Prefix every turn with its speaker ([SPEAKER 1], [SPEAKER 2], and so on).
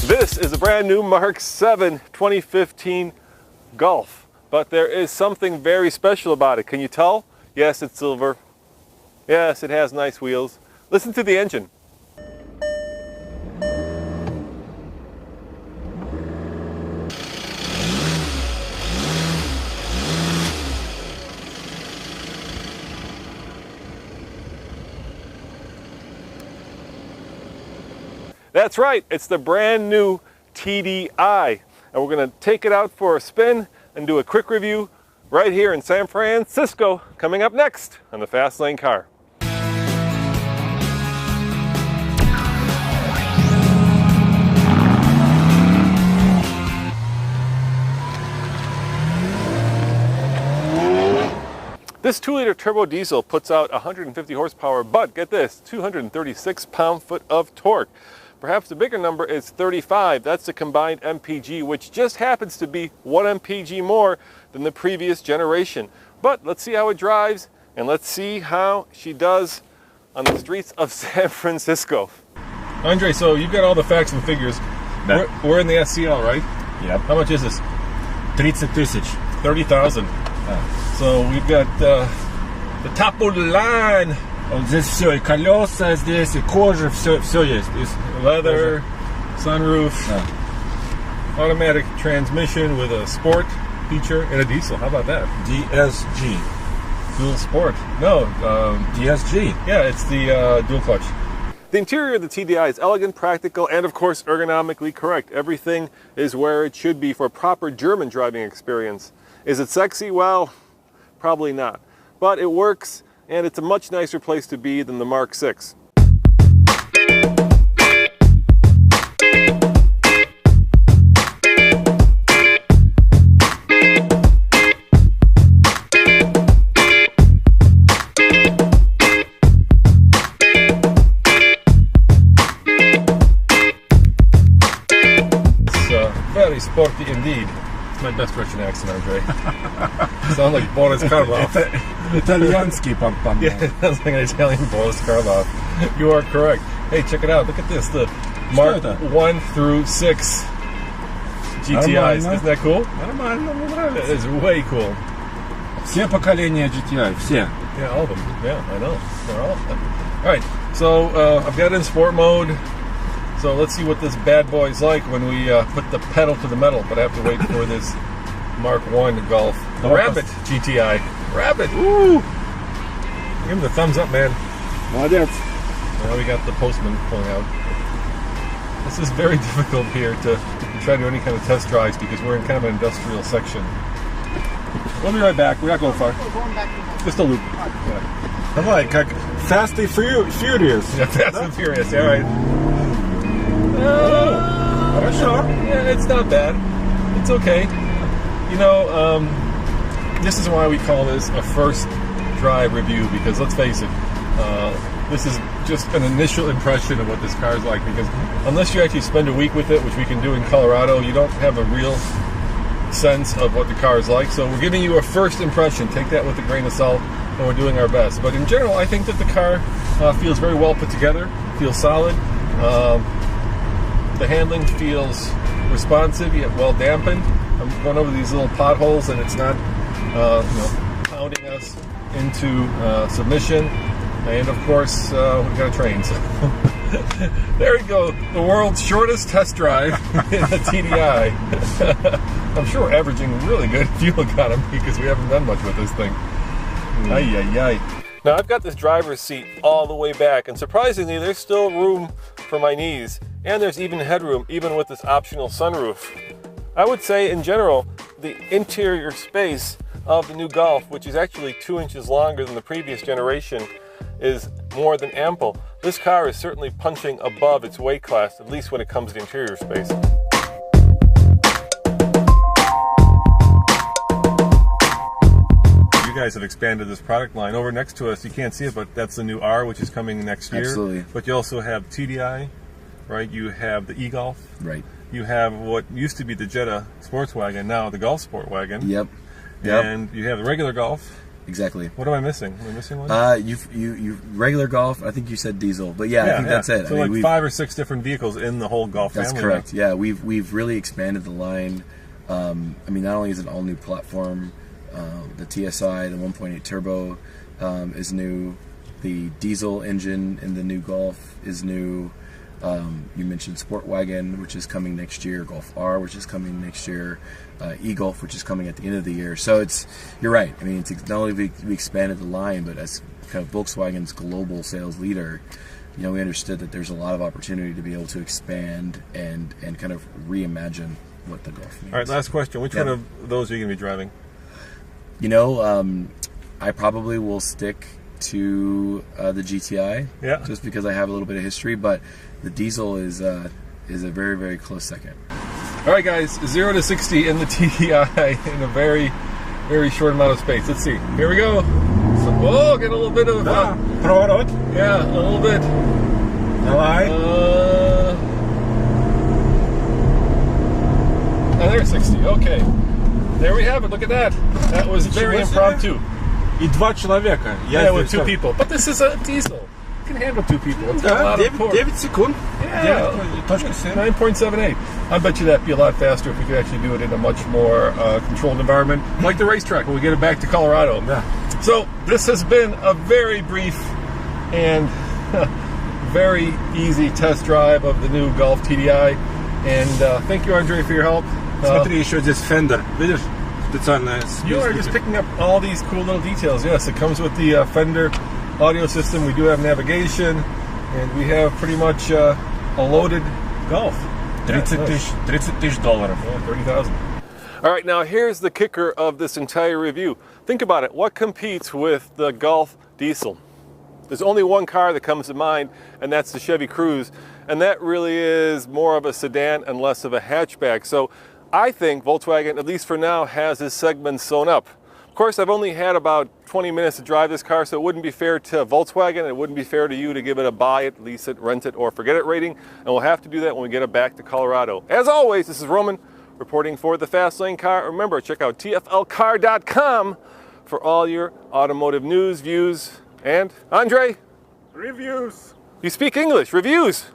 [SPEAKER 1] This is a brand new Mark 7 2015 Golf, but there is something very special about it. Can you tell? Yes, it's silver. Yes, it has nice wheels. Listen to the engine. That's right, it's the brand new TDI. And we're going to take it out for a spin and do a quick review right here in San Francisco, coming up next on the Fast Lane Car. This 2-liter turbo diesel puts out 150 horsepower, but get this, 236 pound-foot of torque. Perhaps the bigger number is 35. That's the combined MPG, which just happens to be 1 MPG more than the previous generation. But let's see how it drives, and let's see how she does on the streets of San Francisco. Andre, so you've got all the facts and figures. We're in the SCL, right?
[SPEAKER 2] Yep.
[SPEAKER 1] How much is this?
[SPEAKER 2] 30 000.
[SPEAKER 1] 30,000. So we've got the top of the line.
[SPEAKER 2] Здесь все, и колеса здесь, и кожа, все есть.
[SPEAKER 1] Leather, sunroof, automatic transmission with a sport feature and a diesel. How about that?
[SPEAKER 2] DSG.
[SPEAKER 1] Dual sport. No.
[SPEAKER 2] DSG.
[SPEAKER 1] Yeah, it's the dual clutch. The interior of the TDI is elegant, practical, and of course ergonomically correct. Everything is where it should be for a proper German driving experience. Is it sexy? Well, probably not. But it works, and it's a much nicer place to be than the Mark 6. It's very sporty indeed. It's my best Russian accent, Andre. Sound like Boris Karloff.
[SPEAKER 2] Italiansky pam.
[SPEAKER 1] Yeah, it sounds like an Italian Boris Karloff. You are correct. Hey, check it out. Look at this. The Mark 1 through 6 GTIs. Isn't that cool?
[SPEAKER 2] Нормально, мне
[SPEAKER 1] That
[SPEAKER 2] нравится.
[SPEAKER 1] is way cool.
[SPEAKER 2] Все поколения GTI, все.
[SPEAKER 1] Yeah, all of them. Yeah, I know. They're all of them. All right, so I've got it in sport mode. So let's see what this bad boy's like when we put the pedal to the metal. But I have to wait for this Mark 1 Golf. The Rabbit GTI. Rabbit! Woo! Give him the thumbs up, man.
[SPEAKER 2] Молодец.
[SPEAKER 1] Now we got the postman pulling out. This is very difficult here to try to do any kind of test drives because we're in kind of an industrial section.
[SPEAKER 2] We'll be right back. We're not going far.
[SPEAKER 1] Just a loop. Yeah,
[SPEAKER 2] Давай, как Fast and Furious.
[SPEAKER 1] yeah, Fast and Furious. All right.
[SPEAKER 2] Хорошо.
[SPEAKER 1] Yeah, it's not bad. It's okay. You know, this is why we call this a first drive review, because let's face it, this is just an initial impression of what this car is like, because unless you actually spend a week with it, which we can do in Colorado, you don't have a real sense of what the car is like. So we're giving you a first impression. Take that with a grain of salt, and we're doing our best. But in general, I think that the car feels very well put together, feels solid. The handling feels responsive yet well dampened. I'm going over these little potholes, and it's not pounding us into submission. And of course, we've got a train. So there we go, the world's shortest test drive in the TDI. I'm sure we're averaging really good fuel economy because we haven't done much with this thing. Ay, ay, ay. Now I've got this driver's seat all the way back, and surprisingly there's still room for my knees, and there's even headroom even with this optional sunroof. I would say in general the interior space of the new Golf, which is actually 2 inches longer than the previous generation, is more than ample. This car is certainly punching above its weight class, at least when it comes to interior space. You guys have expanded this product line. Over next to us, you can't see it, but that's the new R, which is coming next year.
[SPEAKER 2] Absolutely.
[SPEAKER 1] But you also have TDI, right? You have the e-Golf.
[SPEAKER 2] Right.
[SPEAKER 1] You have what used to be the Jetta sports wagon, now the Golf sport wagon.
[SPEAKER 2] Yep.
[SPEAKER 1] And you have the regular Golf.
[SPEAKER 3] exactly.
[SPEAKER 1] What am I missing? Am I missing one?
[SPEAKER 3] You regular Golf. I think you said diesel, but yeah, I think that's it.
[SPEAKER 1] So
[SPEAKER 3] I mean,
[SPEAKER 1] like 5 or 6 different vehicles in the whole Golf family.
[SPEAKER 3] That's correct. Now. Yeah, we've really expanded the line. I mean, not only is it an all new platform, the TSI, the 1.8 turbo is new. The diesel engine in the new Golf is new. You mentioned Sportwagen, which is coming next year, Golf R, which is coming next year, e-Golf, which is coming at the end of the year. So you're right. I mean, it's not only we expanded the line, but as kind of Volkswagen's global sales leader, you know, we understood that there's a lot of opportunity to be able to expand and kind of reimagine what the Golf means.
[SPEAKER 1] All right, last question. Which one of those are you going to be driving?
[SPEAKER 3] You know, I probably will stick to the GTI, just because I have a little bit of history, but the diesel is a very, very close second.
[SPEAKER 1] All right, guys, 0 to 60 in the TDI in a very, very short amount of space. Let's see. Here we go. So, whoa, get a little bit of...
[SPEAKER 2] Проворот.
[SPEAKER 1] Yeah, a little bit.
[SPEAKER 2] Давай.
[SPEAKER 1] And there's 60. Okay. There we have it. Look at that. That was very impromptu.
[SPEAKER 2] И 2 человека.
[SPEAKER 1] Yeah, with 2 people. But this is a diesel. You can handle 2 people. It's got a lot of torque.
[SPEAKER 2] 9 секунд.
[SPEAKER 1] Yeah, 9.78. I bet you that'd be a lot faster if we could actually do it in a much more controlled environment, like the racetrack when we get it back to Colorado.
[SPEAKER 2] Yeah.
[SPEAKER 1] So this has been a very brief and very easy test drive of the new Golf TDI. And thank you, Andre, for your help.
[SPEAKER 2] Смотри, еще здесь Fender. Видишь? Специальная.
[SPEAKER 1] You are just picking up all these cool little details. Yes, it comes with the Fender audio system. We do have navigation, and we have pretty much a loaded Golf.
[SPEAKER 2] $30 тысяч долларов.
[SPEAKER 1] Yeah, 30,000. All right, now here's the kicker of this entire review. Think about it. What competes with the Golf diesel? There's only one car that comes to mind, and that's the Chevy Cruze, and that really is more of a sedan and less of a hatchback. So I think Volkswagen, at least for now, has this segment sewn up. Of course, I've only had about 20 minutes to drive this car, so it wouldn't be fair to Volkswagen, it wouldn't be fair to you to give it a buy it, lease it, rent it, or forget it rating, and we'll have to do that when we get it back to Colorado. As always, this is Roman reporting for the Fast Lane Car. Remember, check out tflcar.com for all your automotive news, views, and Andre?
[SPEAKER 2] Reviews.
[SPEAKER 1] You speak English. Reviews.